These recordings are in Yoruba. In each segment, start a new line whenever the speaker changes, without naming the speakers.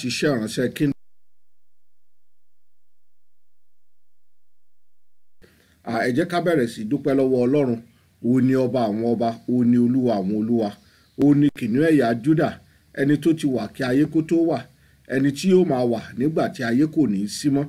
ṣiṣẹ́ ìránṣẹ́ kí ẹ jẹ́ ká bẹ̀rẹ̀ sí dúpẹ́ lọ́wọ́ Ọlọ́run. Òun ni ọba àwọn ọba, òun ni olúwa àwọn olúwa, òun ni kìnìún ẹ̀yà Júdà, ẹni tó ti wà kí ayé kó tó wà, ẹni tí yóò máa wà nígbà tí ayé kò ní í sí mọ́.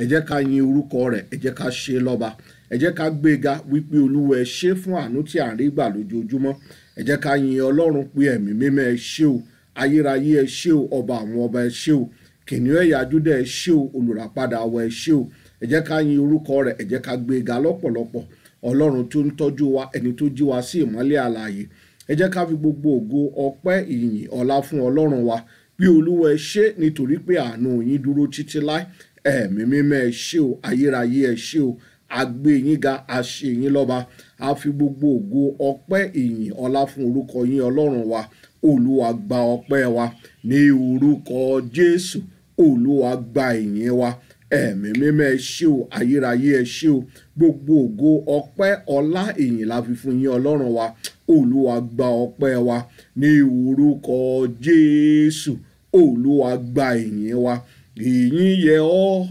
Ẹ jẹ́ ká yin orúkọ rẹ̀, ẹ jẹ́ ká ṣe lọ́ba, ẹ jẹ́ ká gbéga wípé olúwa ẹ ṣé fún àánú tí à ń rí gbà lójoojúmọ́. Ẹ jẹ́ ká yin Ọlọ́run pé ẹ̀mí mímọ́ ẹ ṣé o, ayérayé ẹ ṣé o, ọba àwọn ọba ẹ ṣé o, kìnìún ẹ̀yà Júdà ẹ ṣé o, olùràpadà wa ẹ ṣé o. Ẹ jẹ́ ká yin orúkọ rẹ̀, ẹ jẹ́ ká gbéga lọ́pọ̀lọpọ̀. Ọlọ́run tó ń tọ́jú wa, ẹni tó jí wa sí ìmọ́lẹ̀ àlàyé. Ẹ jẹ́ ká fi gbogbo ògo, ọpẹ́, ìyìn, ọlá fún Ọlọ́run wa. Bí olúwa ẹ ṣé nítorí pé àánú yín dúró títí láé. Ẹ̀mí mímọ́ ẹ ṣé o, ayérayé ẹ ṣé o, a gbé yín ga, a ṣe yín lọ́ba. A fi gbogbo ògo, ọpẹ́, ìyìn, ọlá fún orúkọ yín Ọlọ́run wa. Olúwa gba ọpẹ́ wa ní orúkọ Jésù. Olúwa gba ìyìn wa. Ẹ̀mí mímọ́ ẹ ṣé o, ayérayé ẹ ṣé o, gbogbo ògo, ọpẹ́, ọlá, ìyìn la fi fún yín Ọlọ́run wa. Olúwa gba ọpẹ́ wa ní orúkọ Jésù. Olúwa gba ìyìn wa. Ìyìn yẹ ọ́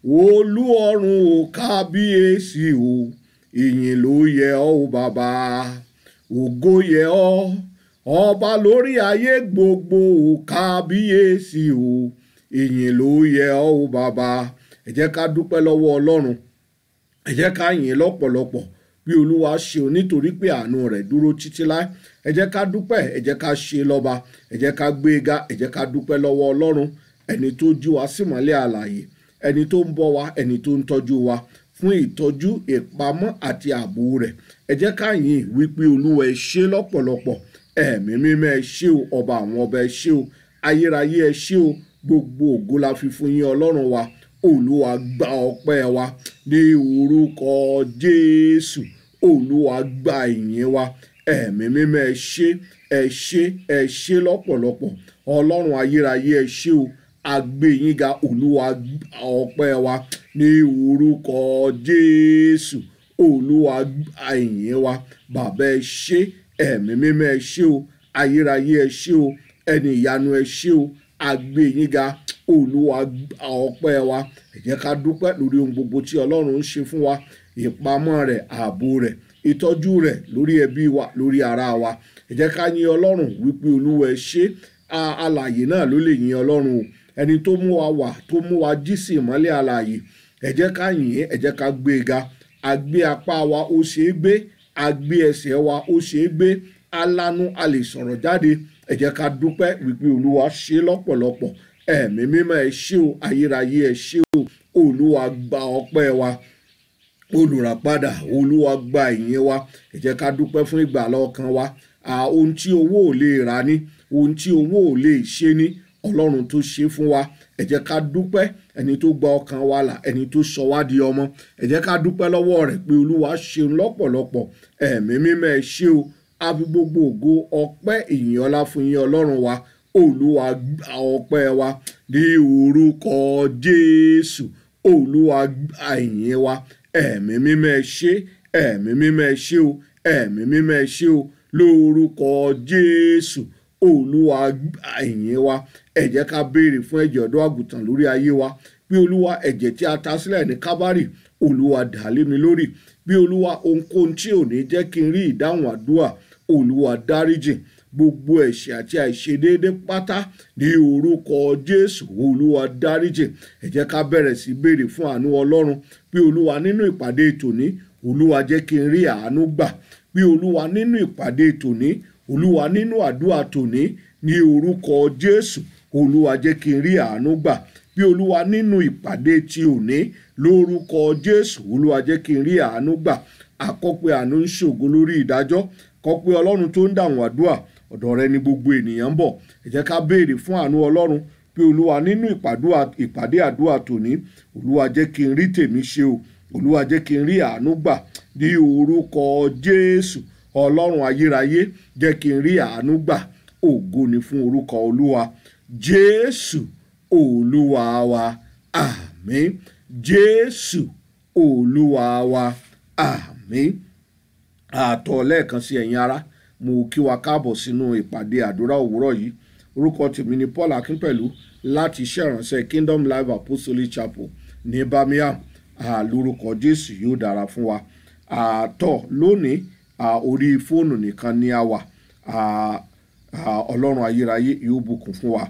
olú ọ̀run o, kábíyèsí o, ìyìn ló yẹ ọ́ o bàbá. Ògo yẹ ọ́ ọba lórí ayé gbogbo o, kábíyèsí o, ìyìn ló yẹ ọ́ o bàbá. Ẹ jẹ́ ká dúpẹ́ lọ́wọ́ Ọlọ́run, ẹ jẹ́ ká yìn lọ́pọ̀lọpọ̀ bí olúwa ṣe o, nítorí pé àánú rẹ̀ dúró títí láé. Ẹ jẹ́ ká dúpẹ́, ẹ jẹ́ ká ṣe lọ́ba, ẹ jẹ́ ká gbéga, ẹ jẹ́ ká dúpẹ́ lọ́wọ́ Ọlọ́run, ẹni tó jí wa símọ́lẹ̀ àlàyé, ẹni tó ń bọ́ wa, ẹni tó ń tọ́jú wa, fún ìtọ́jú, ìpamọ́ àti ààbò rẹ̀. Ẹ jẹ́ ká yìn wípé olúwa ẹ ṣé lọ́pọ̀lọpọ̀. Ẹ̀mí mímọ́ ẹ ṣé o, ọba àwọn ọba ẹ ṣé o, ayérayé ẹ ṣé o, gbogbo ògo la fi fún yín Ọlọ́run wa. Olúwa gba ọpẹ́ wa ní orúkọ Jésù. Olúwa gba ìyìn wa. Ẹ̀mí mímọ́ ẹ ṣé, ẹ ṣé, ẹ ṣé lọ́pọ̀lọpọ̀. Ọlọ́run ayérayé ẹ ṣé o, a gbé yín ga. Olúwa gba ọpẹ́ wa ní orúkọ Jésù. Olúwa gba ìyìn wa. Bàbá ẹ ṣé, ẹ̀mí mímọ́ ẹ ṣé o, ayérayé ẹ ṣé o, ẹni ìyanu ẹ ṣé o, a gbé yín ga. Olúwa gba ọpẹ́ wa. Ẹ jẹ́ ká dúpẹ́ lórí ohun gbogbo tí Ọlọ́run ń ṣe fún wa, ìpamọ́ rẹ̀, ààbò rẹ̀, ìtọ́jú rẹ̀ lórí ẹbí wa, lórí ara wa. Ẹ jẹ́ ká yìn Ọlọ́run wípé olúwa ẹ ṣé. Alààyè náà ló lè yìn Ọlọ́run o, ẹni tó mú wa wà, tó mú wa jí sí ìmọ́lẹ̀ alààyè. Ẹ jẹ́ ká yìn, ẹ jẹ́ ká gbé e ga. A gbé apá wa, ó ṣe é gbé, a gbé ẹsẹ̀ wa, ó ṣe é gbé, alánú, a lè sọ̀rọ̀ jáde. Ẹ jẹ́ ká dúpẹ́ wípé olúwa ṣe lọ́pọ̀lọpọ̀. Ẹ̀mí mímọ́ ẹ ṣé o, ayérayé ẹ ṣé o, olúwa gba ọpẹ́ wa. Olùràpadà, olúwa gba ìyìn wa. Ẹ jẹ́ ká dúpẹ́ fún ìgbàlà ọkàn wa. Ohun tí owó ò lè rà ní, ohun tí owó ò lè ṣe ní, Ọlọ́run tó ṣe fún wa. Ẹ jẹ́ ká dúpẹ́, ẹni tó gba ọkàn wa là, ẹni tó sọ wá di ọmọ. Ẹ jẹ́ ká dúpẹ́ lọ́wọ́ rẹ̀ pé olúwa ṣeun lọ́pọ̀lọpọ̀. Ẹ̀mí mímọ́ ẹ ṣé o, a fi gbogbo ògo, ọpẹ́, ìyìn, ọlá fún yín Ọlọ́run wa. Olúwa gba ọpẹ́ wa ní orúkọ Jésù. Olúwa gba ìyìn wa. Ẹ̀mí mímọ́ ẹ ṣé, ẹ̀mí mímọ́ ẹ ṣé o, ẹ̀mí mímọ́ ẹ ṣé o, lórúkọ Jésù. Olúwa gba ìyìn wa. Ẹ jẹ́ ká béèrè fún ẹ̀jẹ̀ ọ̀dọ́ àgùntàn lórí ayé wa. Bí olúwa, ẹ̀jẹ̀ tí a ta sílẹ̀ ní Kábárì, olúwa dà lé mi lórí. Bí olúwa, ohunkóhun tí ò ní jẹ́ kí n rí ìdáhùn àdúrà, olúwa dáríjì. Gbogbo ẹ̀ṣẹ̀ àti àìṣedéédé pátá ní orúkọ Jésù, olúwa dáríjì. Ẹ jẹ́ ká bẹ̀rẹ̀ sí béèrè fún àánú Ọlọ́run. Bí olúwa, nínú ìpàdé tòní, olúwa jẹ́ kí n rí àánú gbà. Bí olúwa, nínú ìpàdé tòní, olúwa, nínú àdúrà tòní, ní orúkọ Jésù, olúwa jẹ́ kí n rí àánú gbà. Bí olúwa, nínú ìpàdé tí òní, lórúkọ Jésù, olúwa jẹ́ kí n rí àánú gbà. Àkọ́pẹ́ àánú ń ṣògo lórí ìdájọ́, kọ́pẹ́ Ọlọ́run tó ń dáhùn àdúrà, ọ̀dọ̀ rẹ ni gbogbo ènìyàn ń bọ̀. Ẹ jẹ́ ká béèrè fún àánú Ọlọ́run. Bí olúwa, nínú ìpàdé àdúrà tòní, olúwa jẹ́ kí n rí tèmi ṣe o, olúwa jẹ́ kí n rí àánú gbà ní orúkọ Jésù. Ọlọ́run ayérayé, jẹ́ kí n rí àánú gbà. Ògo ni fún orúkọ olúwa. Jésù olúwa wa, àmín. Jésù olúwa wa, àmín. Àtọ̀ lẹ́ẹ̀kan sí ẹ̀yin ará, mo kí wa káàbọ̀ sínú ìpàdé àdúrà òwúrọ̀ yìí. Orúkọ tèmi ni Paul Akínpẹ̀lú, láti iṣẹ́ ìránṣẹ́ Kingdom Life Apostolic Chapel ní Birmingham. Lórúkọ Jésù yóò dára fún wa. Tọ́ lónìí orí fóònù nìkan ni a wà. Ọlọ́run ayérayé yóò bùkún fún wa.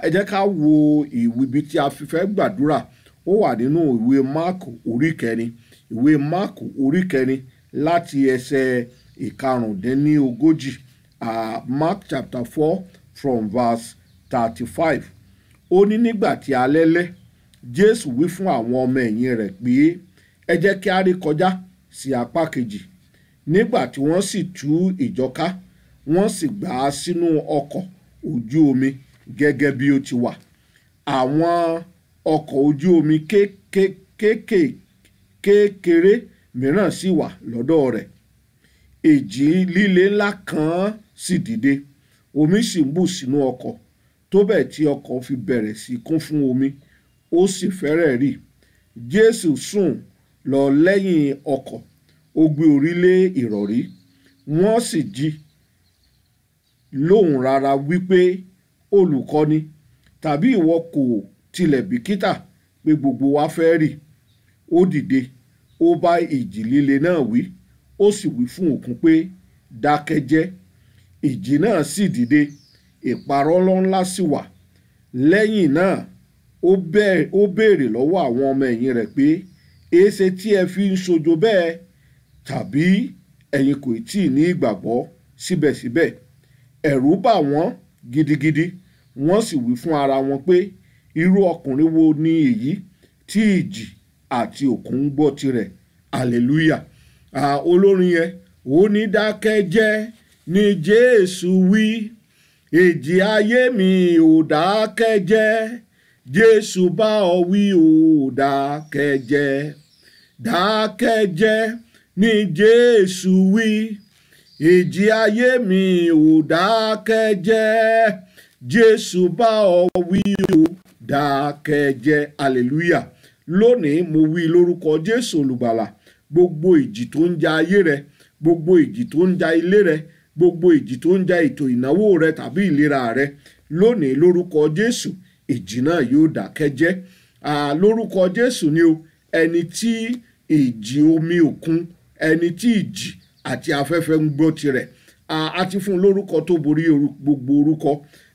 Ẹ jẹ́ ká wo ìwé ibi tí a fi fẹ́ gbàdúrà. Ó wà nínú ìwé Máàkù orí kẹrin. Ìwé Máàkù orí kẹrin láti ẹsẹ̀ ìkarùndínlógójì. Mark chapter 4 from verse 35. Ó ní nígbà tí alẹ́ lẹ́, Jésù wí fún àwọn ọmọ ẹ̀yìn rẹ̀ pé ẹ jẹ́ kí a rí kọjá sí apá kejì. Nígbà tí wọ́n sì tú ìjọ ká, wọ́n sì gbà á sínú ọkọ̀ ojú omi gẹ́gẹ́ bí ó ti wà. Àwọn ọkọ̀ ojú omi kékeré mìíràn sì wà lọ́dọ̀ rẹ̀. Ìjì líle ńlá kan sì dìde, omi sì ń bù sínú ọkọ̀, tó bẹ́ẹ̀ tí ọkọ̀ fi bẹ̀rẹ̀ sí kún fún omi, ó sì fẹ́rẹ̀ rì. Jésù sùn lọ lẹ́yìn ọkọ̀, ó gbé orí lé ìrọ̀rí. Wọ́n sì jí lóhùn rara wípé, Olùkọ́ni, tàbí ìwọ kò tilẹ̀ bìkítà pé gbogbo wa fẹ́ rì? Ó dìde, ó bá ìjì líle náà wí, ó sì wí fún òkun pé, dákẹ́ jẹ́. Ìjì náà sì dìde, ìparọ́lọ́ ńlá sì wà. Lẹ́yìn náà ó béèrè lọ́wọ́ àwọn ọmọ ẹ̀yìn rẹ̀ pé, èéṣe tí ẹ fi ń ṣojo bẹ́ẹ̀? Tàbí ẹ̀yin kò tí ì ní ìgbàgbọ́ síbẹ̀síbẹ̀? Ẹ̀rù bà wọ́n gidigidi, wọ́n sì wí fún ara wọn pé, irú ọkùnrin wo ni èyí tí ìjì àti òkun ń gbọ́ tirẹ̀? Hallelujah. Olórin yẹn ó ní dákẹ́ jẹ́ ni Jésù wí, ìjì ayé mi ò dákẹ́ jẹ́. Jésù bá ọ wí ò dákẹ́ jẹ́. Dákẹ́ jẹ́ ni Jésù wí, ìjì ayé mi ò dákẹ́ jẹ́. Jésù bá ọ wí ò dákẹ́ jẹ́. Hallelujah. Lónìí mo wí lórúkọ Jésù olùgbàlà, gbogbo ìjì tó ń ja ayé rẹ, gbogbo ìjì tó ń ja ilé rẹ, gbogbo ìjì tó ń ja ètò ìnáwó rẹ tàbí ìlera rẹ, lónìí lórúkọ Jésù ìjì náà yóò dákẹ́ jẹ́. Lórúkọ Jésù ni o, ẹni tí ìjì omi òkun, ẹni tí ìjì àti afẹ́fẹ́ ń gbọ́ tirẹ̀. A ti fún lórúkọ tó borí gbogbo orúkọ,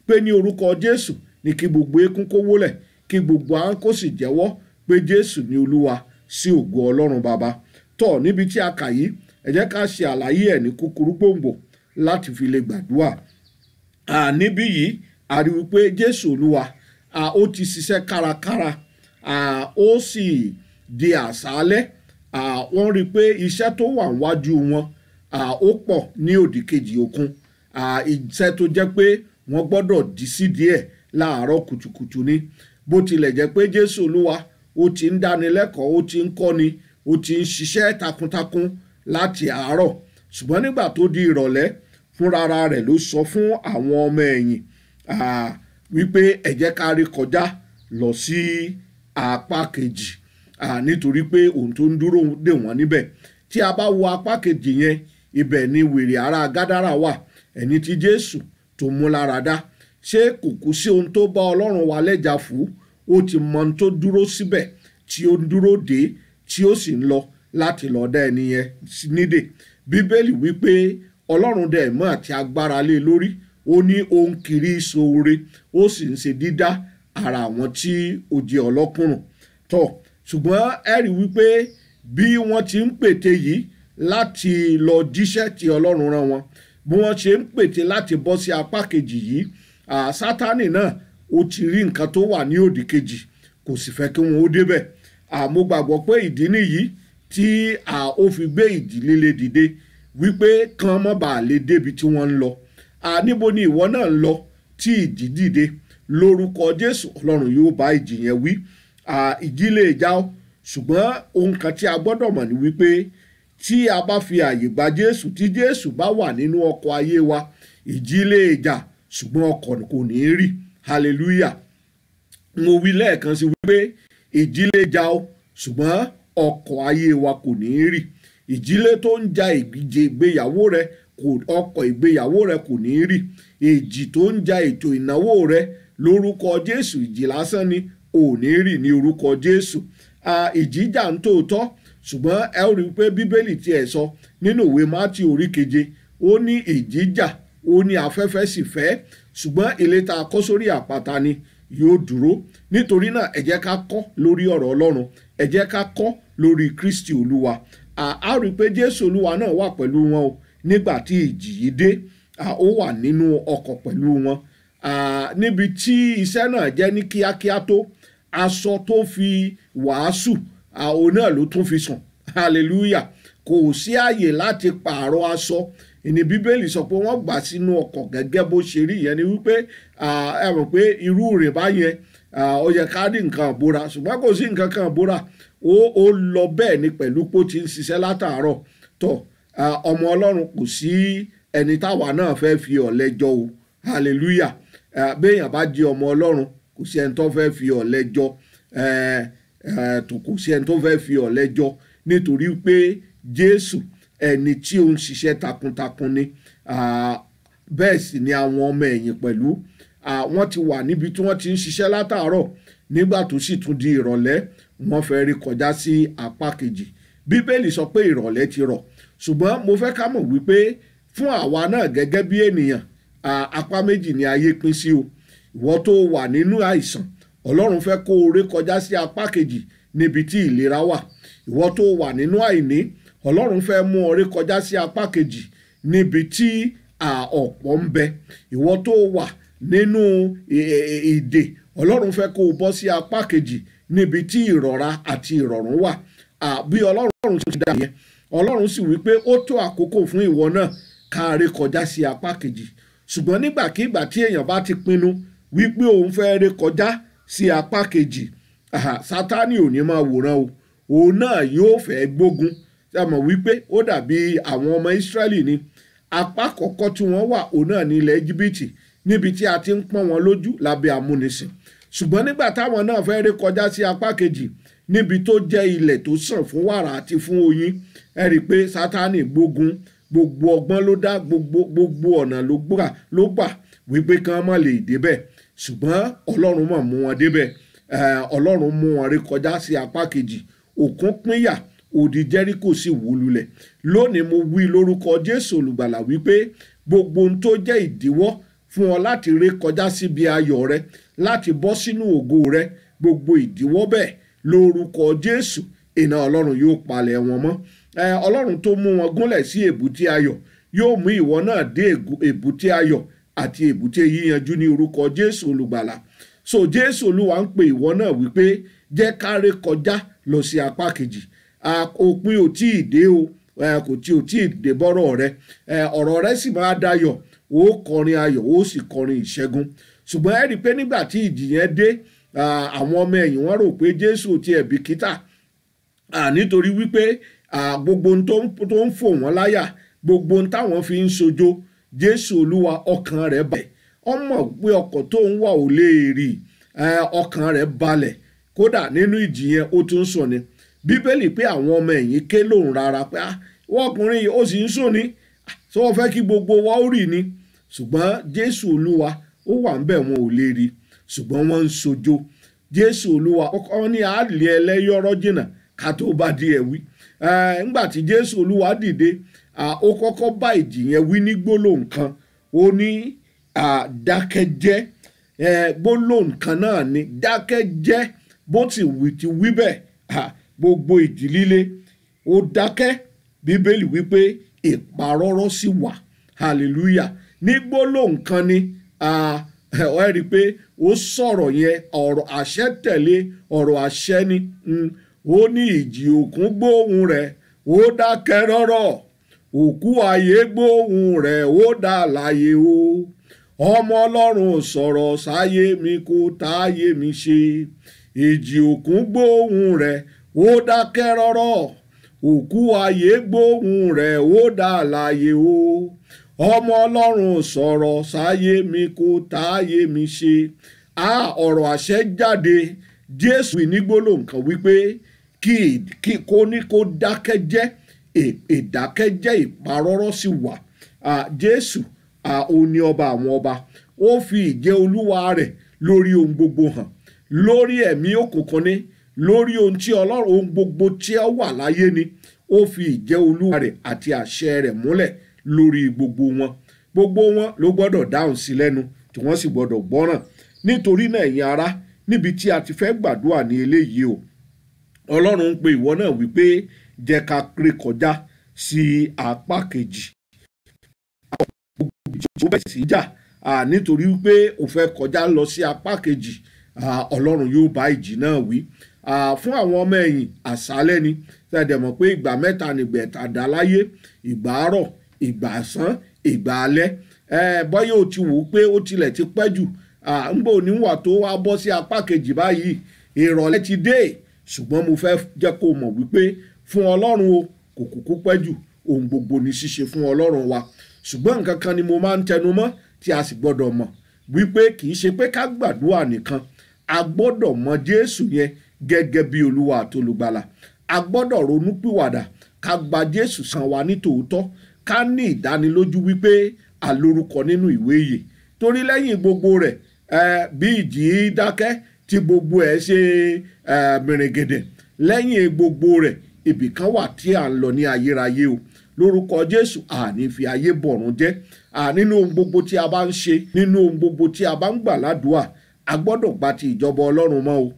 pé ní orúkọ Jésù ni kí gbogbo eékún kó wólẹ̀, kí gbogbo ahọ́n kó sì jẹ́wọ́ pé Jésù ni Olúwa, sí ògo Ọlọ́run Baba. Tọ́ níbi tí a kà yìí, ẹ jẹ́ ká ṣe àlàyé ẹ̀ ní kúkúrú gbòǹgbò láti fi lè gbàdúrà. Níbí yìí a rí wípé Jésù Olúwa ó ti ṣiṣẹ́ kárakára, ó sì di àṣálẹ́. Wọ́n rí i pé iṣẹ́ tó wà níwájú wọn ó pọ̀ ní òdì kejì òkun. Iṣẹ́ tó jẹ́ pé wọ́n gbọ́dọ̀ dí sí díẹ̀ láàárọ̀ kùtùkùtù ni. Bó tilẹ̀ jẹ́ pé Jésù Olúwa ó ti ń dánilẹ́kọ̀ọ́, ó ti ń kọ́ni, ó ti ń ṣiṣẹ́ takuntakun láti àárọ̀. Ṣùgbọ́n nígbà tó di ìrọ̀lẹ́, fúnra rẹ̀ ló sọ fún àwọn ọmọ ẹ̀yìn wípé ẹ jẹ́ ká rí kọjá lọ sí apá kejì, nítorí pé òun tó ń dúró dè wọ́n níbẹ̀. Tí a bá wo apá kejì yẹn, ibẹ̀ ni wèrè ará Gádárà wà, ẹni tí Jésù tó mú lára dá. Ṣé kò kú sí ohun tó bá Ọlọ́run wa lẹ́jà fún? Ó ti mọ ohun tó dúró síbẹ̀, tí ó ń dúró dé, tí ó sì ń lọ láti lọ dá ẹni yẹn nídè. Bíbélì wípé Ọlọ́run dẹ̀ mọ́ àti agbára lé lórí, ó ní ó ń kiri ìṣoore, ó sì ń ṣe dídá ara àwọn tí ó jẹ́ ọlọ́kùnrùn. Ṣùgbọ́n ẹ rí wípé bí wọ́n ti ń pète yìí láti lọ jíṣẹ́ tí Ọlọ́run rán wọn, bí wọ́n ṣe ń pète láti bọ́ sí apá kejì yìí, Sátánì náà ó ti rí nǹkan tó wà ní òdì kejì, kò sì fẹ́ kí wọn ó débẹ̀. Mo gbàgbọ́ pé ìdí nìyí tí ó fi gbé ìjì líle dìde, wípé kán má bàa lè débi tí wọ́n ń lọ. Níbo ni ìwọ náà ń lọ tí ìjì dìde? Lórúkọ Jésù Ọlọ́run yóò bá ìjì yẹn wí. Ìjì lè jà ọ́, ṣùgbọ́n ohun kan tí a gbọ́dọ̀ mọ̀ ni wípé tí a bá fi àyè gba Jésù, tí Jésù bá wà nínú ọkọ̀ ayé wa, ìjì lè jà ṣùgbọ́n ọkọ̀ kò ní rì. Hallelujah. Mo wí lẹ́ẹ̀kan sí wípé ìjì lè jà ọ́, ṣùgbọ́n ọkọ̀ ayé wa kò ní rì. Ìjìlé tó ń ja ìgbéyàwó rẹ, ọkọ̀ ìgbéyàwó rẹ kò ní rì. Ìjì tó ń ja ètò ìnáwó rẹ lórúkọ Jésù ìjì lásán ni ò ní rì ní orúkọ Jésù. Ìjì jà ń tòótọ́, ṣùgbọ́n ẹ ó rí i pé Bíbélì tiẹ̀ sọ nínú ìwé Mátíù orí 7 ó ní ìjì jà, ó ní afẹ́fẹ́ sì fẹ́, ṣùgbọ́n ilé tá a kọ́ sórí àpáta ni yóò dúró. Nítorí náà ẹ jẹ́ ká kọ́ lórí ọ̀rọ̀ Ọlọ́run, ẹ jẹ́ ká kọ́ lórí Kristi Olúwa. A rí i pé Jésù Olúwa náà wà pẹ̀lú wọn o nígbà tí ìjì yìí dé. Ó wà nínú ọkọ̀ pẹ̀lú wọn. Níbi tí iṣẹ́ náà jẹ́ ní kíákíá tó, aṣọ tó fi wàásù òun náà ló tún fi sùn. Hallelujah. Kò sí àyè láti pààrọ̀ aṣọ. Ìní Bíbélì sọ pé wọ́n gbà sínú ọkọ̀ gẹ́gẹ́ bó ṣe rí. Ìyẹn ni wípé ẹ mọ̀ pé irú rẹ̀ báyẹn ó yẹ ká ní nǹkan àbúra, ṣùgbọ́n kò sí nǹkan kan àbúra. Ó lọ bẹ́ẹ̀ ni pẹ̀lú pé ó ti ń ṣiṣẹ́ látàárọ̀. Ọmọ Ọlọ́run, kò sí ẹni táwa náà fẹ́ fi ọ̀lẹ jọ o. Hallelujah. Béèyàn bá jẹ́ ọmọ Ọlọ́run, kò sí ẹni tó fẹ́ fi ọ̀lẹ jọ. Kò sí ẹni tó fẹ́ fi ọ̀lẹ jọ, nítorí pé Jésù ẹni tí ó ń ṣiṣẹ́ takuntakun ni. Bẹ́ẹ̀ sì ni àwọn ọmọ ẹ̀yìn pẹ̀lú. Wọ́n ti wà níbi tí wọ́n ti ń ṣiṣẹ́ látàárọ̀. Nígbà tó sì tún di ìrọ̀lẹ́, wọ́n fẹ́ rí kọjá sí apá kejì. Bíbélì sọ pé ìrọ̀lẹ́ ti rọ̀, ṣùgbọ́n mo fẹ́ ká mọ̀ wípé fún àwa náà gẹ́gẹ́ bí ènìyàn, apá méjì ni ayé pín sí o. Ìwọ tó wà nínú àìsàn, Ọlọ́run fẹ́ kó o rí kọjá sí apá kejì níbi tí ìlera wà. Ìwọ tó wà nínú àìní, Ọlọ́run fẹ́ mú ọ rí kọjá sí apá kejì níbi tí ọ̀pọ̀ ń bẹ. Ìwọ tó wà nínú ìdè, Ọlọ́run fẹ́ kó o bọ́ sí apá kejì níbi tí ìrọ̀ra àti ìrọ̀rùn wà. Bí Ọlọ́run ti dá yẹn, Ọlọ́run sì wí pé ó tó àkókò fún ìwọ náà ká rí kọjá sí apá kejì. Ṣùgbọ́n nígbàkigbà tí èèyàn bá ti pinnu wípé òun fẹ́ rí kọjá sí apá kejì, Sátánì ò ní máa wòran o. Òun náà yóò fẹ́ gbógun. Ṣé mọ̀ wípé ó dàbí àwọn ọmọ Ísírẹ́lì ni. Apá kọ̀ọ̀kan tí wọ́n wà, òun náà ní ilẹ̀ Íjíbítì, níbi tí a ti ń pọ́n wọn lójú lábẹ́ amúnisìn. Ṣùgbọ́n nígbà táwọn náà fẹ́ rí kọjá sí apá kejì, níbi tó jẹ́ ilẹ̀ tó sàn fún wàrà àti fún oyin, ẹ rí i pé Sátánì gbógun. Gbogbo ọgbọ́n ló dá, gbogbo ọ̀nà ló gbà wípé kán má lè débẹ̀. Ṣùgbọ́n Ọlọ́run mọ̀ mú wọn débẹ̀. Ọlọ́run mú wọn rí kọjá sí apá kejì. Òkun pínyà, odi Jẹ́ríkò sì wó lulẹ̀. Lónìí mo wí lórúkọ Jésù Olùgbàlà wípé gbogbo ohun tó jẹ́ ìdíwọ́ fún ọ láti rí kọjá síbi ayọ̀ rẹ, láti bọ́ sínú ògo rẹ, gbogbo ìdíwọ́ bẹ́ẹ̀ lórúkọ Jésù, iná Ọlọ́run yóò palẹ̀ wọn mọ́. Ọlọ́run tó mú wọn gúnlẹ̀ sí èbúté ayọ̀ yóò mú ìwọ náà dé èbúté ayọ̀ àti èbúté yíyanjú ní orúkọ Jésù Olùgbàlà. So Jésù Olúwa ń pe ìwọ náà wípé jẹ́ ká rí kọjá lọ sí apá kejì. Òpin ò tí ì dé o, kò tí ì dé bọ́rọ̀ rẹ. Ọ̀rọ̀ rẹ sì máa dayọ̀, ó kọrin ayọ̀, ó sì kọrin ìṣẹ́gun. Ṣùgbọ́n ẹ rí i pé nígbà tí ìjì yẹn dé, àwọn ọmọ ẹ̀yìn wọn rò pé Jésù ò tiẹ̀ bìkítà, nítorí wípé gbogbo ohun tó ń fò wọ́n láyà, gbogbo ohun táwọn fi ń sojo, Jésù Olúwa ọkàn rẹ̀ balẹ̀. Ó mọ̀ pé ọkọ̀ tó ń wà ò lè rì, ọkàn rẹ̀ balẹ̀. Kódà nínú ìjì yẹn ó tún sùn ni. Bíbélì pé àwọn ọmọ ẹ̀yìn ké lóhùn rárá pé wọ́n ọkùnrin yìí ó sì ń sùn ni, ṣé wọ́n fẹ́ kí gbogbo wa ó rì ni? Ṣùgbọ́n Jésù Olúwa ó wà ńbẹ̀, wọn ò lè rí, ṣùgbọ́n wọ́n ń sojo. Jésù Olúwa ó ní àlè ẹlẹ́yọ̀rọ̀ jìnnà ká tó bá di ẹ̀wí. Ńgbà tí Jésù Olúwa dìde, ó kọ́kọ́ bá ìjì yẹn wí ní gbólóhùn kan. Ó ní dákẹ́jẹ́. Gbólóhùn kan náà ni dákẹ́jẹ́. Bó ti wí bẹ́ẹ̀, gbogbo ìjì líle ó dákẹ́. Bíbélì wípé ìparọ́rọ́ sì wà. Hallelujah. Ní gbólóhùn kan ni ẹ rí i pé ó sọ̀rọ̀ yẹn, ọ̀rọ̀ àṣẹ tẹ̀lé ọ̀rọ̀ àṣẹ ni. Ó ní ìjì òkun gbóhùn rẹ̀, ó dákẹ́ rọ́rọ́. Òkú ayé gbóhùn rẹ̀, ó dá láyé o. Ọmọ Ọlọ́run sọ̀rọ̀ sáyé mi kó táyé mi ṣe. Ìjì òkun gbóhùn rẹ̀, ó dákẹ́ rọ́rọ́. Òkú ayé gbóhùn rẹ̀, ó dá láyé o. Ọmọ Ọlọ́run sọ̀rọ̀ sáyé mi kó táyé mi ṣe. Ọ̀rọ̀ àṣẹ jáde. Jésù ní gbólóhùn kan wípé kó dákẹ́ jẹ́. Ìdákẹ́jẹ́ ìparọ́rọ́ sì wà. Jésù ó ní ọba àwọn ọba. Ó fi ìjẹ́ Olúwa rẹ̀ lórí ohun gbogbo hàn, lórí ẹ̀mí òkùnkùn ni, lórí ohun tí Ọlọ́run, ohun gbogbo tí ó wà láyé ni. Ó fi ìjẹ́ Olúwa rẹ̀ àti àṣẹ rẹ̀ múlẹ̀ lórí gbogbo wọn. Gbogbo wọn ló gbọ́dọ̀ dáhùn sí lẹ́nu tí wọ́n sì gbọ́dọ̀ gbọ́ràn. Nítorí náà ẹ̀yin ará, níbi tí a ti fẹ́ gbàdúrà ní eléyìí o, Ọlọ́run ń pe ìwọ náà wípé jẹ́ ká ré kọjá sí apá kejì. Ó bẹ̀ sí jà nítorí wípé ó fẹ́ kọjá lọ sí apá kejì. Ọlọ́run yóò bá ìjì náà wí. Fún àwọn ọmọ ẹ̀yìn àṣálẹ́ ni tẹ̀dẹ̀ mọ̀ pé ìgbà mẹ́ta nígbà ẹ̀tàdá láyé, ìgbà àárọ̀, ìgbà ọ̀sán, ìgbà alẹ́. Bọ́yá o ti wò ó pé ó tilẹ̀ ti pẹ́ jù, ń bò níwà tó wá bọ́ sí apá kejì báyìí, ìrọ̀lẹ́ ti dé. Ṣùgbọ́n mo fẹ́ jẹ́ kó mọ̀ wípé fún Ọlọ́run o kò kúkú pẹ́ jù, ohun gbogbo ní ṣíṣe fún Ọlọ́run wa. Ṣùgbọ́n nǹkan kan ni mo máa ń tẹnu mọ́ tí a sì gbọ́dọ̀ mọ̀ wípé kì í ṣe pé ká gbàdúrà nìkan, a gbọ́dọ̀ mọ Jésù yẹn gẹ́gẹ́ bí Olúwa àti Olùgbàlà. A gbọ́dọ̀ ronú pìwàdà, ká gba Jésù san wa ní tòótọ́, ká ní ìdánilójú wípé a lórúkọ nínú ìwé ìyè. Torí lẹ́yìn gbogbo rẹ̀, bí ìjì dákẹ́ tí gbogbo ẹ̀ ṣe mìrìngèdè, lẹ́yìn gbogbo rẹ̀ ibì kan wà tí à ń lọ ní ayérayé o. Lórúkọ Jésù àní fi ayé bọ̀run jẹ́. Nínú ohun gbogbo tí a bá ń ṣe, nínú ohun gbogbo tí a bá ń gbà ládùúà, a gbọ́dọ̀ gba ti ìjọba Ọlọ́run mọ́ o.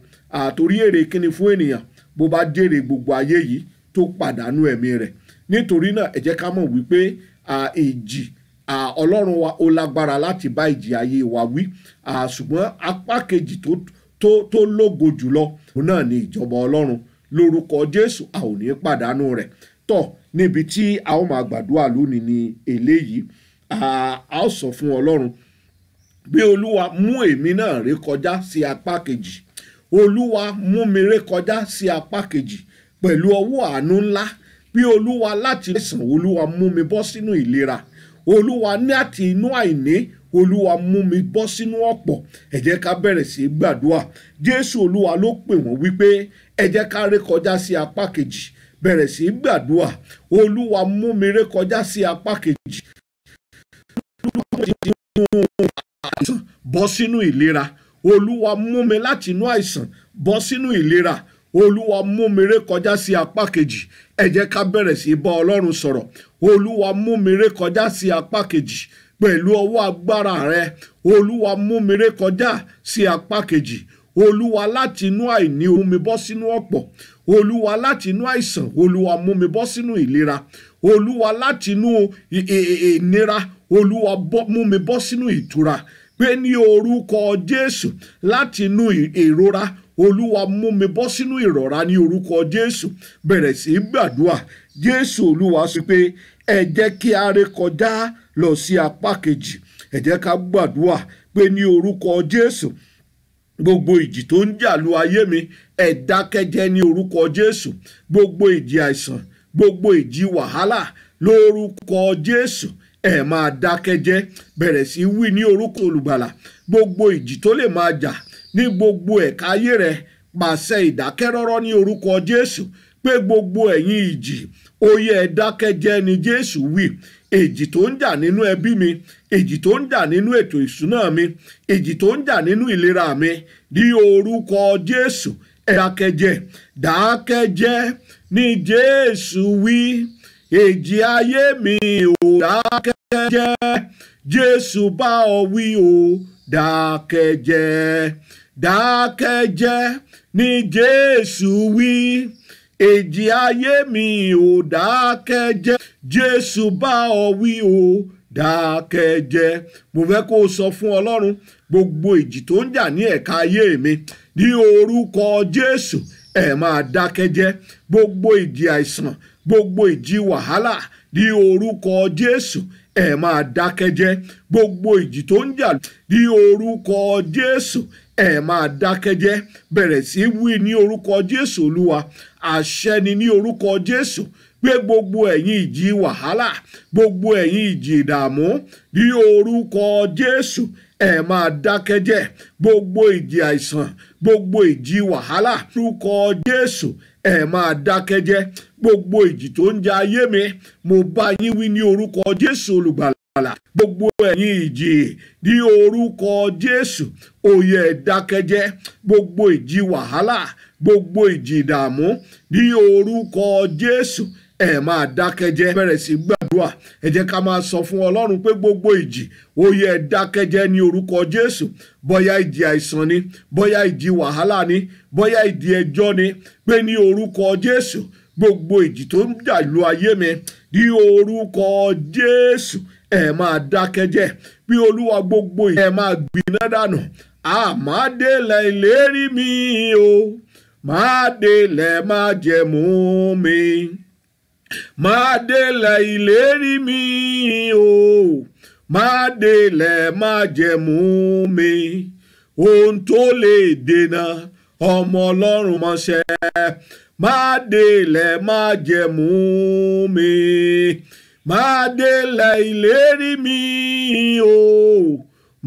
Torí èrè kíni fún ènìyàn bó bá jèrè gbogbo ayé yìí tó pàdánù ẹ̀mí rẹ̀. Nítorí náà ẹ jẹ́ ká mọ̀ wípé ìjì Ọlọ́run wa ó lágbára láti bá ìjì ayé wa wí. Ṣùgbọ́n apá kejì tó lógo jùlọ òun náà ni ìjọba Ọlọ́run. Lórúkọ Jésù a ò ní pàdánù rẹ̀. Níbi tí a ó máa gbàdúrà lónìí ni eléyìí. A ó sọ fún Ọlọ́run bí Olúwa mú èmi náà ré kọjá sí apá kejì. Olúwa mú mi ré kọjá sí apá kejì pẹ̀lú ọwọ́ àánú ńlá. Bí Olúwa láti ìsàn, Olúwa mú mi bọ́ sínú ìlera. Olúwa ní àti inú àìní, Olúwa mú mi bọ́ sínú ọ̀pọ̀. Ẹ jẹ́ ká bẹ̀rẹ̀ sí gbàdúrà. Jésù Olúwa ló pè wọ́n wípé ẹ jẹ́ ká ré kọjá sí apá kejì. Bẹ̀rẹ̀ sí gbàdúrà. Olúwa mú mi ré kọjá sí apá kejì. Bọ́ sínú ìlera. Olúwa mú mi láti inú àìsàn bọ́ sínú ìlera. Olúwa mú mi ré kọjá sí apá kejì. Ẹ jẹ́ ká bẹ̀rẹ̀ sí bá Ọlọ́run sọ̀rọ̀. Olúwa mú mi ré kọjá sí apá kejì pẹ̀lú ọwọ́ agbára rẹ. Olúwa mú mi ré kọjá sí apá kejì. Olúwa láti inú àìní mú mi bọ́ sínú ọ̀pọ̀. Olúwa láti inú àìsàn, Olúwa mú mi bọ́ sínú ìlera. Olúwa láti inú ìnira, Olúwa mú mi bọ́ sínú ìtura. Pé ní orúkọ Jésù, láti inú ìrora, Olúwa mú mi bọ́ sínú ìrọ̀ra ní orúkọ Jésù. Bẹ̀rẹ̀ sí gbàdúrà. Jésù Olúwa sọ pé ẹ jẹ́ kí a ré kọjá lọ sí apá kejì. Ẹ jẹ́ ká gbàdúrà pé ní orúkọ Jésù, gbogbo ìjì tó ń jà lu ayé mi, ẹ dákẹ́jẹ́ ní orúkọ Jésù. Gbogbo ìjì àìsàn, gbogbo ìjì wàhálà, lórúkọ Jésù ẹ máa dákẹ́jẹ́. Bẹ̀rẹ̀ sí wí ní orúkọ Olùgbàlà. Gbogbo ìjì tó lè máa jà ní gbogbo ẹ̀ka ayé rẹ, pàṣẹ ìdákẹ́rọ́rọ́ ní orúkọ Jésù. Pé gbogbo ẹ̀yin ìjì, ó yẹ ẹ dákẹ́jẹ́ ni Jésù wí. Èjì tó ń jà nínú ẹbí mi, èjì tó ń jà nínú ètò ìṣúná mi, èjì tó ń jà nínú ìlera mi, ní orúkọ Jésù ẹ dákẹ́jẹ́. Dákẹ́jẹ́ ni Jésù wí. Èjì ayé mi ò dákẹ́jẹ́. Jésù bá ọ wí o, dákẹ́jẹ́. Dákẹ́jẹ́ ni Jésù wí. Èjì ayé mi ò dákẹ́jẹ́. Jésù bá ọ wí o, dákẹ́jẹ́. Mo fẹ́ kó o sọ fún Ọlọ́run gbogbo ìjì tó ń jà ní ẹ̀ka ayé mi, ní orúkọ Jésù ẹ máa dákẹ́jẹ́. Gbogbo ìjì àìsàn, gbogbo ìjì wàhálà, ní orúkọ Jésù ẹ máa dákẹ́jẹ́. Gbogbo ìjì tó ń jà ní orúkọ Jésù ẹ máa dákẹ́jẹ́. Bẹ̀rẹ̀ sí wí ní orúkọ Jésù. Olúwa àṣẹ ni ní orúkọ Jésù pé gbogbo ẹ̀yin ìjì wàhálà, gbogbo ẹ̀yin ìjì ìdààmú, ní orúkọ Jésù ẹ máa dákẹ́jẹ́. Gbogbo ìjì àìsàn, gbogbo ìjì wàhálà, lórúkọ Jésù ẹ máa dákẹ́jẹ́. Gbogbo ìjì tó ń jà ayé mi, mo bá yín wí ní orúkọ Jésù olùgbàlà. Gbogbo ẹ̀yin ìjì ní orúkọ Jésù, ó yẹ ẹ dákẹ́jẹ́. Gbogbo ìjì wàhálà, gbogbo ìjì ìdààmú ní orúkọ Jésù, ẹ máa dákẹ́jẹ́. Bẹ̀rẹ̀ sí gbàdúrà. Ẹ jẹ́ ká máa sọ fún Ọlọ́run pé gbogbo ìjì, ó yẹ ẹ dákẹ́jẹ́ ní orúkọ Jésù. Bóyá ìjì àìsàn ni, bóyá ìjì wàhálà ni, bóyá ìjì ẹjọ́ ni, pé ní orúkọ Jésù, gbogbo ìjì tó ń jà lu ayé mi, ní orúkọ Jésù, ẹ máa dákẹ́jẹ́. Bí Olúwa, gbogbo ìjì ẹ máa gbiná dànù. Máa délẹ̀ ìlérí mi o, máa délẹ̀ májẹ̀mú mi. Máa délẹ̀ ìlérí mi o, máa délẹ̀ májẹ̀mú mi. Ohun tó lè dènà ọmọ Ọlọ́run mọ́ṣẹ́, máa délẹ̀ májẹ̀mú mi. Máa délẹ̀ ìlérí mi o,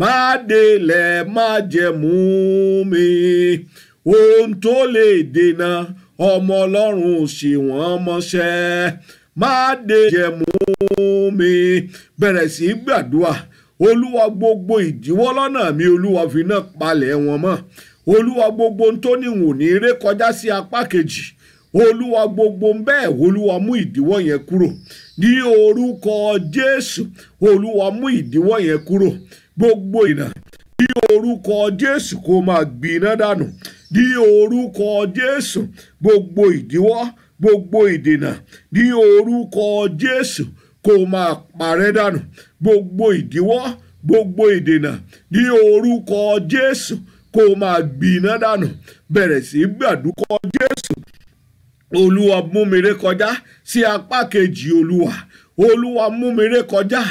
máa délẹ̀ májẹ̀mú mi. Ohun tó lè dènà ọmọ Ọlọ́run ṣì wọ́n mọ́ṣẹ́, máa délẹ̀ májẹ̀mú mi. Bẹ̀rẹ̀ sí gbàdúrà. Olúwa, gbogbo ìdíwọ́ lọ́nà mi, Olúwa fi náà palẹ̀ wọn mọ́. Olúwa, gbogbo ohun tó ní wò ní ré kọjá sí apá kejì, Olúwa, gbogbo bẹ́ẹ̀, Olúwa mú ìdíwọ́ yẹn kúrò ní orúkọ Jésù. Olúwa mú ìdíwọ́ yẹn kúrò. Gbogbo ìnà ní orúkọ Jésù kó máa gbiná dànù ní orúkọ Jésù. Gbogbo ìdíwọ́, gbogbo ìdènà ní orúkọ Jésù kó máa parẹ́ dànù. Gbogbo ìdíwọ́, gbogbo ìdènà ní orúkọ Jésù kó máa gbiná dànù. Bẹ̀rẹ̀ sí gbàdúrà Jésù. Olúwa, mú mi ré kọjá sí apá kejì. Olúwa mú mi ré kọjá.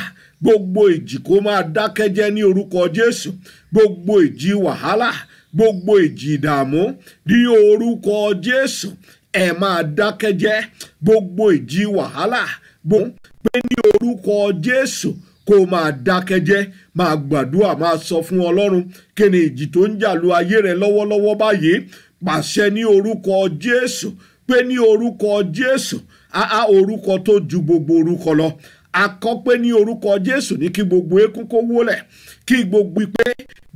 Gbogbo ìjì kó máa dákẹ́jẹ́ ní orúkọ Jésù. Gbogbo ìjì wàhálà, gbogbo ìjì ìdààmú ní orúkọ Jésù, ẹ máa dákẹ́jẹ́. Gbogbo ìjì wàhálà, pé ní orúkọ Jésù kó máa dákẹ́jẹ́. Máa gbàdúrà, máa sọ fún Ọlọ́run kí ni ìjì tó ń jà lu ayé rẹ lọ́wọ́lọ́wọ́ báyìí. Pàṣẹ ní orúkọ Jésù, pé ní orúkọ Jésù, orúkọ tó ju gbogbo orúkọ lọ. A kọ pé ní orúkọ Jésù ní kí gbogbo eékún kó wólẹ̀, kí gbogbo pé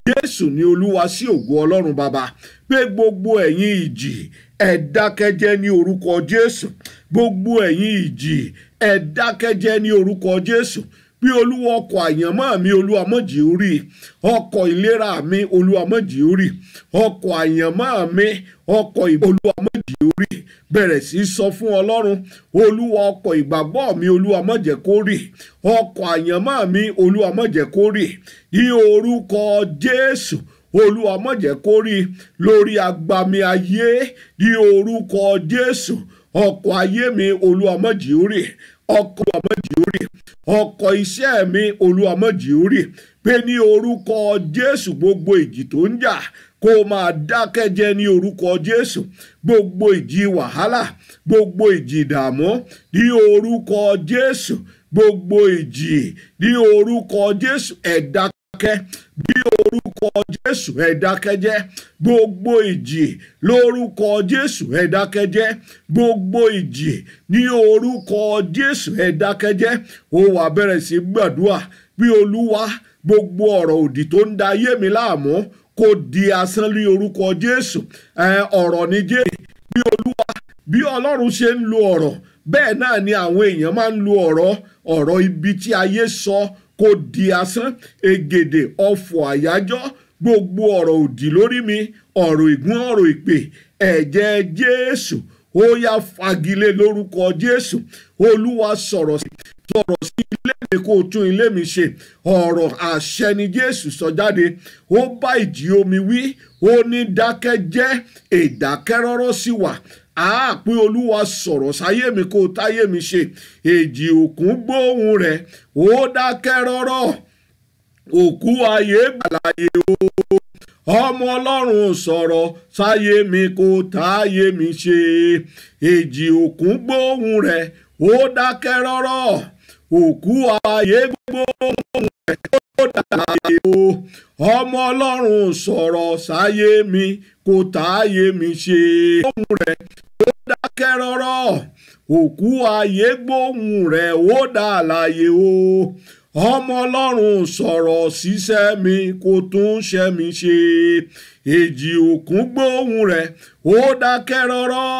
Jésù ní Olúwa sí ògo Ọlọ́run Baba. Pé gbogbo ẹ̀yin ìjì, ẹ dákẹ́jẹ́ ní orúkọ Jésù. Gbogbo ẹ̀yin ìjì, ẹ dákẹ́jẹ́ ní orúkọ Jésù. Bí Olúwa, ọkọ̀ àyànmọ́ mi, Olúwa má jẹ́ ó rí. Ọkọ̀ ìlera mi, Olúwa má jẹ́ ó rí. Ọkọ̀ àyànmọ́ mi, ọkọ̀ Olúwa má jẹ́ ó rí. Bẹ̀rẹ̀ sí sọ fún Ọlọ́run. Olúwa, ọkọ̀ ìgbàgbọ́ mi, Olúwa má jẹ́ kó rí. Ọkọ̀ àyànmọ́ mi, Olúwa má jẹ́ kó rí. Ní orúkọ Jésù, Olúwa má jẹ́ kó rí lórí agbami ayé. Ní orúkọ Jésù, ọkọ̀ ayé mi, Olúwa má jẹ́ ó rí. Ọkọ̀ Olúwa má jẹ́ ó rí. Ọkọ̀ iṣẹ́ mi, Olúwa má jẹ́ ó rí. Pé ní orúkọ Jésù, gbogbo ìjì tó ń jà kó máa dákẹ́jẹ́ ní orúkọ Jésù. Gbogbo ìjì wàhálà, gbogbo ìjì ìdààmú ní orúkọ Jésù. Gbogbo ìjì ní orúkọ Jésù, ẹ dákẹ́. Bí orúkọ Jésù, ẹ dákẹ́jẹ́. Gbogbo ìjì lórúkọ Jésù, ẹ dákẹ́jẹ́. Gbogbo ìjì ní orúkọ Jésù, ẹ dákẹ́jẹ́. Ó wá bẹ̀rẹ̀ sí gbàdúrà. Bí Olúwa, gbogbo ọ̀rọ̀ òdì tó ń da ayé mi láàmú kó di asán ní orúkọ Jésù. Ọ̀rọ̀ ni jẹ́. Bí Olúwa, bí Ọlọ́run ṣe ń lo ọ̀rọ̀, bẹ́ẹ̀ náà ni àwọn èèyàn máa ń lo ọ̀rọ̀ ibi tí ayé sọ kó di asán. Ègèdè, ọ̀fọ̀, àyájọ́, gbogbo ọ̀rọ̀ òdì lórí mi, ọ̀rọ̀ ìgún, ọ̀rọ̀ ìpè, ẹ̀jẹ̀ Jésù ó yá fagilé lórúkọ Jésù. Olúwa, sọ̀rọ̀ sí ilé mi kó tún ilé mi ṣe. Ọ̀rọ̀ àṣẹ ni Jésù sọ jáde. Ó bá ìjì omi wí, ó ní dákẹ́jẹ́, ìdákẹ́rọ́rọ́ sì wà. Pé Olúwa, sọ̀rọ̀ sáyé mi kó táyé mi ṣe. Èjì òkun gbóhùn rẹ̀, ó dákẹ́ rọ́rọ́. Òkú ayé gbàláyé o. Ọmọ Ọlọ́run, sọ̀rọ̀ sáyé mi kó táyé mi ṣe. Èjì òkun gbóhùn rẹ̀, ó dákẹ́ rọ́rọ́. Òkú ayé gbóhùn rẹ̀, ó dákẹ́ o. Ọmọ Ọlọ́run, sọ̀rọ̀ sáyé mi kó táyé mi ṣe. Gbóhùn rẹ̀, ó dákẹ́ rọ́rọ́ òkú ayé gbóhùn rẹ̀ ó dá àlàyé o ọmọ ọlọ́run sọ̀rọ̀ síṣẹ́ mi kó tún ṣẹ́ mi ṣe èjì òkun gbóhùn rẹ̀ ó dákẹ́ rọ́rọ́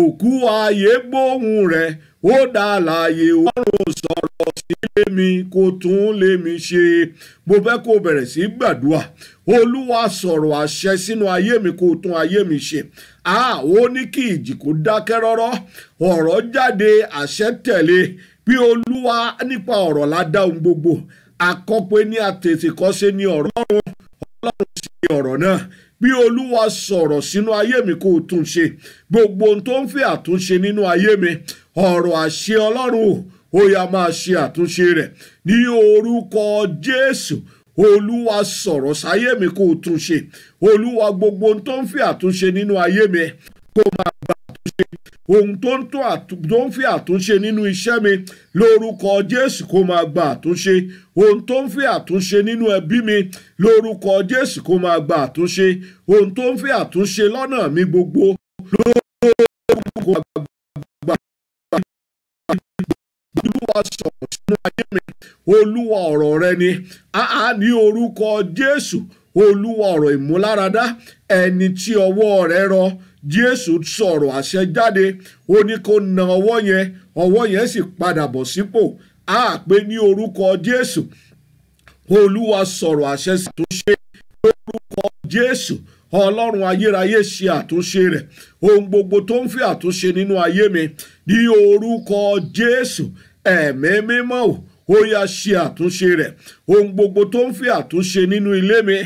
òkú ayé gbóhùn rẹ̀ ó dá àlàyé o ọlọ́run sọ̀rọ̀ sílé mi kó tún lé mi ṣe. Mo fẹ́ kó bẹ̀rẹ̀ sí gbàdúrà olúwa sọ̀rọ̀ àṣẹ sínú ayé mi kó tún ayé mi ṣe. Ó ní kí ìjì kó dákẹ́ rọ́rọ́ ọ̀rọ̀ jáde àṣẹ tẹ̀lé bí olúwa nípa ọ̀rọ̀ la dá ohun gbogbo àkọ́pẹ́ ní àtètèkọ́ṣe ní ọ̀rọ̀ ọlọ́run sí ọ̀rọ̀ náà bí olúwa sọ̀rọ̀ sínú ayé mi kó tún ṣe gbogbo ohun tó ń fẹ́ àtúnṣe nínú ayé mi ọ̀rọ̀ àṣẹ ọlọ́run ó yá máa ṣe àtúnṣe rẹ̀ ní orúkọ Jésù. Olúwa sọ̀rọ̀ sáyé mi kó tún ṣe olúwa gbogbo ohun tó ń fẹ́ àtúnṣe nínú ayé mi kó máa gba àtúnṣe ohun tó ń fẹ́ àtúnṣe nínú iṣẹ́ mi lórúkọ Jésù kó máa gba àtúnṣe ohun tó ń fẹ́ àtúnṣe nínú ẹbí mi lórúkọ Jésù kó máa gba àtúnṣe ohun tó ń fẹ́ àtúnṣe lọ́nà mi gbogbo lórúkọ olúwa sọ̀rọ̀ sínú ayé mi olúwa ọ̀rọ̀ rẹ ni ní orúkọ Jésù olúwa ọ̀rọ̀ ìmúláradá ẹni tí ọwọ́ rẹ rọ Jésù sọ̀rọ̀ àṣẹ jáde ó ní kó na ọwọ́ yẹn sì padà bọ̀ sípò pé ní orúkọ Jésù olúwa sọ̀rọ̀ àṣẹ ṣàtúnṣe lórúkọ Jésù ọlọ́run ayérayé ṣe àtúnṣe rẹ̀ ohun gbogbo tó ń fẹ́ àtúnṣe nínú ayé mi ní orúkọ Jésù ẹ̀mí mímọ́ ó yá ṣe àtúnṣe rẹ̀ ohun gbogbo tó ń fẹ́ àtúnṣe nínú ilé mi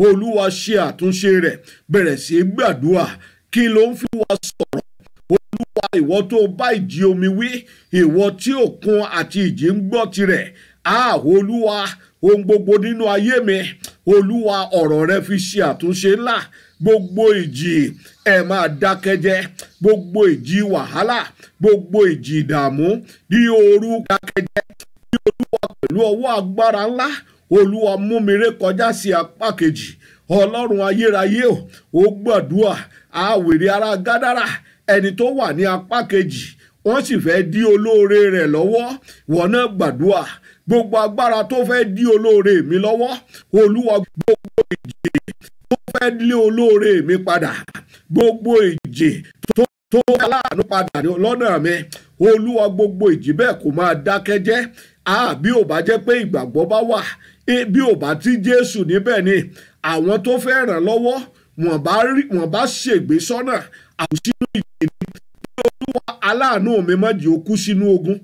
olúwa ṣe àtúnṣe rẹ̀ bẹ̀rẹ̀ sí gbàdúrà kí ló ń fi wá sọ̀rọ̀ olúwa ìwọ tó bá ìjì omi wí ìwọ tí òkun àti ìjì ń gbọ́ tirẹ̀ olúwa ohun gbogbo nínú ayé mi olúwa ọ̀rọ̀ rẹ fi ṣe àtúnṣe ńlá gbogbo ìjì ẹ máa dákẹ́jẹ́ gbogbo ìjì wàhálà gbogbo ìjì ìdààmú ní orúkọ dákẹ́jẹ́ ní olúwa pẹ̀lú ọwọ́ agbára ńlá olúwa mú mi ré kọjá sí apá kejì ọlọ́run ayérayé ó gbàdúrà àwèrè ara gádàrà ẹni tó wà ní apá kejì wọ́n sì fẹ́ dí olóore rẹ̀ lọ́wọ́ wọ́n náà gbàdúrà gbogbo agbára tó fẹ́ dí olóore mi lọ́wọ́ olúwa gbogbo ìjì tó fẹ́ lé olóore mi padà gbogbo ìjì tó aláàánú padà lọ́nà mi olúwa gbogbo ìjì bẹ́ẹ̀ kó máa dákẹ́jẹ́ bí ò bá jẹ́ pé ìgbàgbọ́ bá wà bí ò bá tí Jésù níbẹ̀ ni àwọn tó fẹ́ ràn lọ́wọ́ wọ́n bá ṣègbé sọ́nà àwùsínú ìjì ni olúwa aláàánú mi má jẹ́ ó kú sínú ogun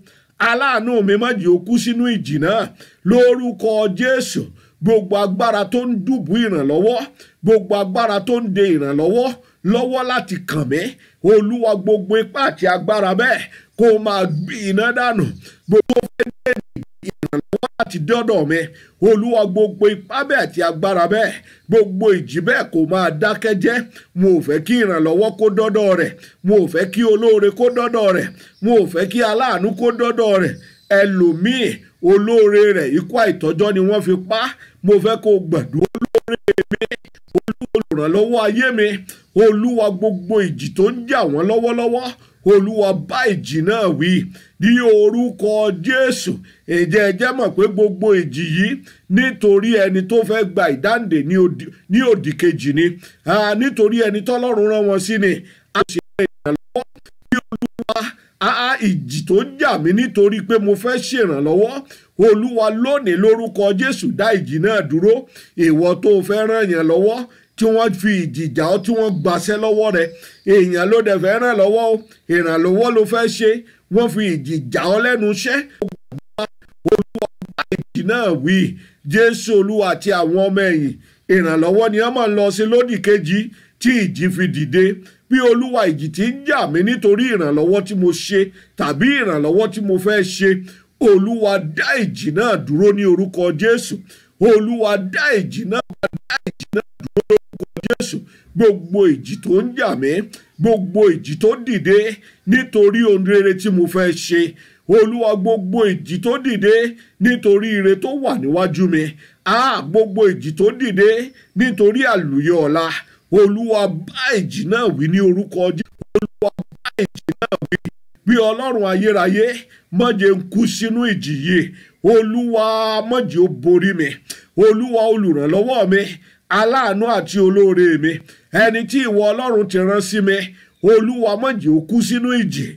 aláàánú mi má jẹ́ ó kú sínú ìjì náà lórúkọ Jésù gbogbo agbára tó ń dùbú ìrànlọ́wọ́ gbogbo agbára tó ń de ìrànlọ́wọ́ lọ́wọ́ láti kàn mí olúwa gbogbo ipá àti agbára bẹ́ẹ̀ kó máa gbé iná dànù gbogbo fẹ́ dé ìrànlọ́wọ́ láti dọ́dọ̀ mi olúwa gbogbo ipá bẹ́ẹ̀ àti agbára bẹ́ẹ̀ gbogbo ìjì bẹ́ẹ̀ kó máa dákẹ́jẹ́ mo ò fẹ́ kí ìrànlọ́wọ́ kó dọ́dọ̀ rẹ̀ mo ò fẹ́ kí olóore kó dọ́dọ̀ rẹ̀ mo ò fẹ́ kí aláàánú kó dọ́dọ̀ rẹ̀ ẹlòmíì olóore rẹ̀ ikú àìtọ́jọ́ ni wọ́n fi pa mo fẹ́ kó gbàdúrà olóore mi olùrànlọ́wọ́ ayé mi olúwa gbogbo ìjì tó ń jà wọ́n lọ́wọ́lọ́wọ́ olúwa bá ìjì náà wí ní orúkọ Jésù ǹjẹ́ ẹ jẹ́ mọ̀ pé gbogbo ìjì yìí nítorí ẹni tó fẹ́ gba ìdáǹdè ní òdì kejì ni nítorí ẹni tọ́lọ́run rán wọn sí ni a ṣe ìrànlọ́wọ́ ní olúwa ìjì tó ń jà mí nítorí pé mo fẹ́ ṣèrànlọ́wọ́ olúwa lónìí lórúkọ Jésù dá ìjì náà dúró ìwọ tó fẹ́ ràn yàn lọ́wọ́ tí wọ́n fi ìjì jà ọ́ tí wọ́n gbaṣẹ́ lọ́wọ́ rẹ̀ èèyàn ló dẹ̀ fẹ́ ràn lọ́wọ́ ìrànlọ́wọ́ ló fẹ́ ṣe wọ́n fi ìjì jà ọ́ lẹ́nu iṣẹ́ olúwa bá ìjì náà wí Jésù olúwa àti àwọn ọmọ ẹ̀yìn ìrànlọ́wọ́ ni wọ́n máa ń lọ sí lódì kejì tí ìjì fi dìde bí olúwa ìjì tí ń jà mí nítorí ìrànlọ́wọ́ tí mo ṣe tàbí ìrànlọ́wọ́ tí mo fẹ́ ṣe olúwa dá ìjì náà dúró ní orúkọ Jésù olúwa dá ìjì náà dúró lórúkọ Jésù gbogbo ìjì tó ń jà mí gbogbo ìjì tó dìde nítorí ohun rere tí mo fẹ́ ṣe olúwa gbogbo ìjì tó dìde nítorí ire tó wà níwájú mi gbogbo ìjì tó dìde nítorí àlùyọ ọ̀la olúwa bá ìjì náà wí ní orúkọ Jésù olúwa bá bí Ọlọ́run ayérayé má jẹ́ n kú sínú ìjì yìí Olúwa má jẹ́ ó borí mi Olúwa olùrànlọ́wọ́ mi aláàánú àti olóore mi ẹni tí ìwọ Ọlọ́run ti rán sí mi Olúwa má jẹ́ ó kú sínú ìjì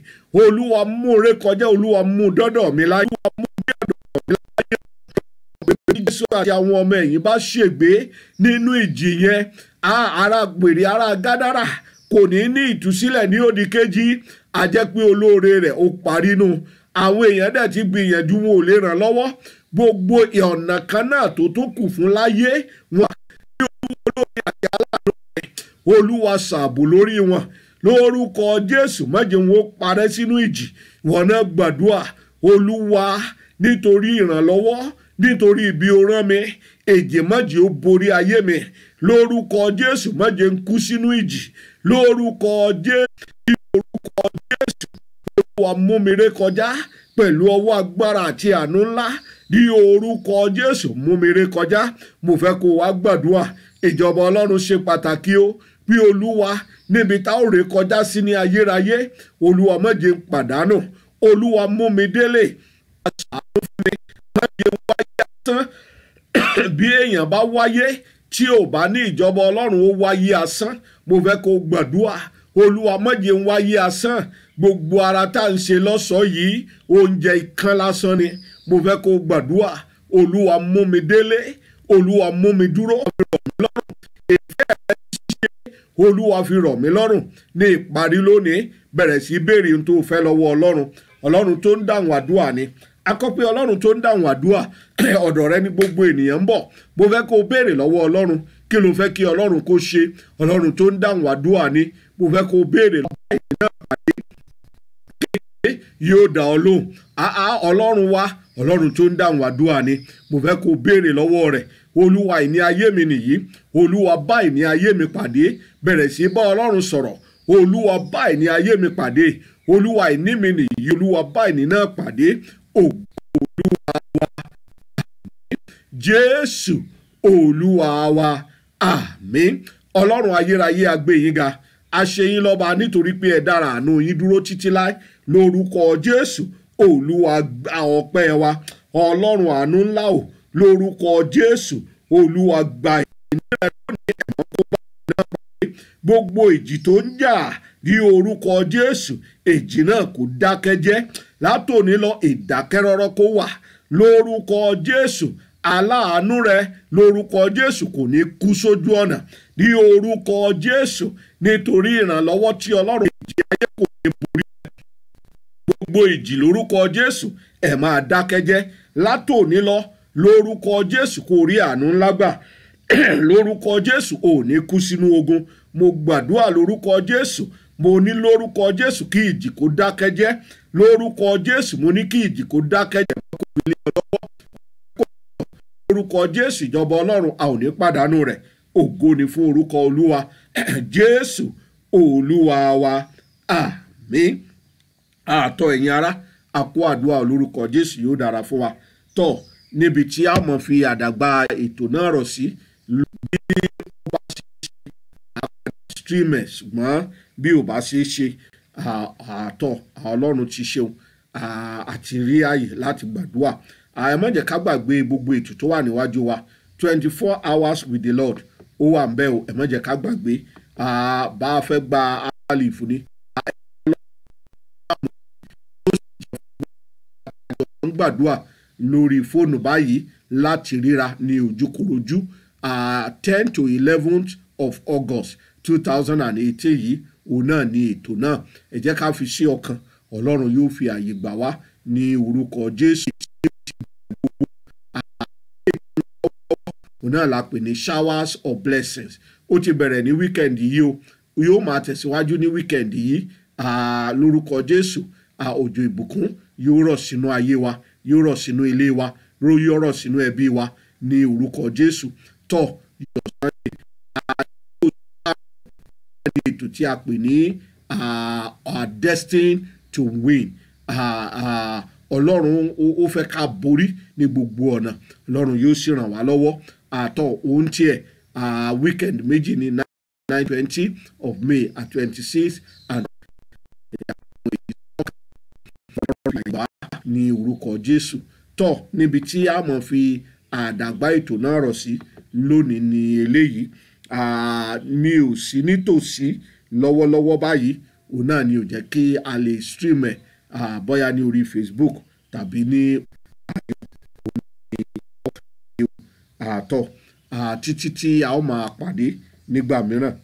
Olúwa mú ré kọjá Olúwa mú dọ́dọ̀ mi láyé Olúwa mú dé ọ̀dọ̀ mi láyé Jésù àti àwọn ọmọ ẹ̀yìn bá ṣègbé nínú ìjì yẹn ara gbèrè ara gádàrà kò ní ìtúsílẹ̀ ní òdì kejì a jẹ́ pé olóore rẹ̀ ó parí nù àwọn èèyàn dẹ̀ ti gbìyànjú wọn ò lè ràn lọ́wọ́ gbogbo ọ̀nà kan náà tó tún kù fún láyé wọn ní olóore àti aláàánú rẹ̀ Olúwa ṣààbò lórí wọn lórúkọ Jésù má jẹ́ wọn ó parẹ́ sínú ìjì wọn náà gbàdúrà Olúwa nítorí ìrànlọ́wọ́ nítorí ibi ó rán mi èjì má jẹ́ ó borí ayé mi lórúkọ Jésù má jẹ́ n kú sínú ìjì lórúkọ Jésù Olúwa mú mi ré kọjá pẹ̀lú ọwọ́ agbára àti àánú ńlá ní orúkọ Jésù mú mi ré kọjá mo fẹ́ kó wá gbàdúrà ìjọba Ọlọ́run ṣe pàtàkì ó bí Olúwa níbi tá ò ré kọjá sí ní ayérayé Olúwa má jẹ́ n pàdánù Olúwa mú mi délé ṣàánú fún mi má jẹ́ n wáyé asán bí èèyàn bá wáyé tí ò bá ní ìjọba Ọlọ́run ó wáyé asán mo fẹ́ kó gbàdúrà Olúwa má jẹ́ n wáyé asán gbogbo ara tá à ń ṣe lọ́sọ̀ọ́ yìí oúnjẹ ikán lásán ni mo fẹ́ kó gbàdúrà Olúwa mú mi délé Olúwa mú mi dúró rọ̀ mí lọ́rùn ìfẹ́ rẹ̀ ṣe Olúwa fi rọ̀ mí lọ́rùn ní ìparí lónìí bẹ̀rẹ̀ sí béèrè ohun tó fẹ́ lọ́wọ́ Ọlọ́run tó ń dáhùn àdúrà ni akọ́pẹ́ Ọlọ́run tó ń dáhùn àdúrà ọ̀dọ̀ rẹ ní gbogbo ènìyàn ń bọ̀ mo fẹ́ kó béèrè lọ́wọ́ Ọlọ́run kí ló fẹ́ kí Ọlọ́run kó ṣe Ọlọ́run tó ń dáhùn àdúrà ni mo fẹ́ kó béèrè lọ́wọ́ ènìyàn pàdé yóò dá ọ lóhùn Ọlọ́run wa Ọlọ́run tó ń dáhùn àdúrà ni mo fẹ́ kó béèrè lọ́wọ́ rẹ̀ Olúwa ìní ayé mi nìyí Olúwa bá ìní ayé mi pàdé bẹ̀rẹ̀ sí bá Ọlọ́run sọ̀rọ̀ Olúwa bá ìní ayé mi pàdé Olúwa ìní mi nìyí Olúwa bá ìní náà pàdé Olúwa wa Jésù Olúwa wa àmín Ọlọ́run ayérayé a gbé yín ga a ṣe yín lọ́ba nítorí pé ẹ dára àánú yín dúró títí láé lórúkọ Jésù Olúwa gba ọpẹ́ wa Ọlọ́run àánú ńlá o lórúkọ Jésù Olúwa gba ìnira lónìí ẹ̀mọ́ kó bá iná pàdé gbogbo ìjì tó ń jà ní orúkọ Jésù èjì náà kò dákẹ́ jẹ́ látòní lọ ìdákẹ́rọ́rọ́ kó wà lórúkọ Jésù aláàánú rẹ lórúkọ Jésù kò ní kú sójú ọ̀nà ní orúkọ Jésù nítorí ìrànlọ́wọ́ tí Ọlọ́run ìjì ayé kò ní borí gbogbo ìjì lórúkọ Jésù ẹ̀ máa dákẹ́jẹ́ látòní lọ lórúkọ Jésù kò rí àánú ńlá gbà lórúkọ Jésù ò ní kú sínú ogun mo gbàdúrà lórúkọ Jésù mo ní lórúkọ Jésù kí ìjì kó dákẹ́jẹ́ lórúkọ Jésù mo ní kí ìjì kó dákẹ́jẹ́ kó fi lé ọ lọ́wọ́ lórúkọ Jésù ìjọba Ọlọ́run a ò ní pàdánù rẹ̀ ògo ni fún orúkọ Olúwa Jésù Olúwa wa àmín àtọ̀ ẹ̀yin ará àkó àdúrà lórúkọ Jésù yóò dára fún wa tọ̀ níbi tí a mọ̀ fi àdàgbà ètò náà rọ̀ sí bí ó bá ṣe ṣe streamers ṣùgbọ́n bí ó bá ṣe ṣe àtọ̀ Ọlọ́run ti ṣeun àti rí ààyè láti gbàdúrà ẹ má jẹ́ ká gbàgbé gbogbo ètò tó wà níwájú wa 24 hours with the Lord ó wà ń bẹ̀ o ẹ má jẹ́ ká gbàgbé bá a fẹ́ gba àlè ìfúnni gbàdúrà lórí fóònù báyìí láti ríra ní ojúkòròjú 10 to 11th of August 2018 yìí òun náà ní ètò náà ẹ jẹ́ ká fi sí ọkàn Ọlọ́run yóò fi àyè gbà wá ní orúkọ Jésù òun náà la pè ní showers of blessings ó ti bẹ̀rẹ̀ ní weekend yìí o yóò máa tẹ̀síwájú ní weekend yìí lórúkọ Jésù òjò ìbùkún yóò rọ̀ sínú ayé wa yóò rọ̀ sínú ilé wa yóò rọ̀ sínú ẹbí wa ní orúkọ Jésù tọ́ ètò tí a pè ní destined to win Ọlọ́run ó fẹ́ ká borí ní gbogbo ọ̀nà Ọlọ́run yóò sì ràn wá lọ́wọ́ àtọ̀ òun tiẹ̀ weekend méjì ní 9-20 of May at 26 and ìgbà ní orúkọ Jésù. Tọ́ níbi tí a mọ̀ fi àdàgbà ètò náà rọ̀ sí lónìí ni eléyìí. Mi ò sí nítòsí lọ́wọ́lọ́wọ́ báyìí, òun náà ni ò jẹ́ kí a lè stream ẹ̀ bóyá ní orí Facebook tàbí ní àtọ̀ títí tí a ó máa pàdé nígbà mìíràn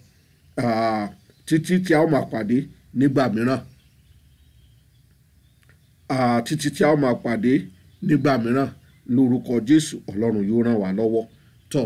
títí tí a ó máa pàdé nígbà mìíràn títí tí a ó máa pàdé nígbà mìíràn lórúkọ Jésù. Ọlọ́run yóò ràn wá lọ́wọ́. Tọ́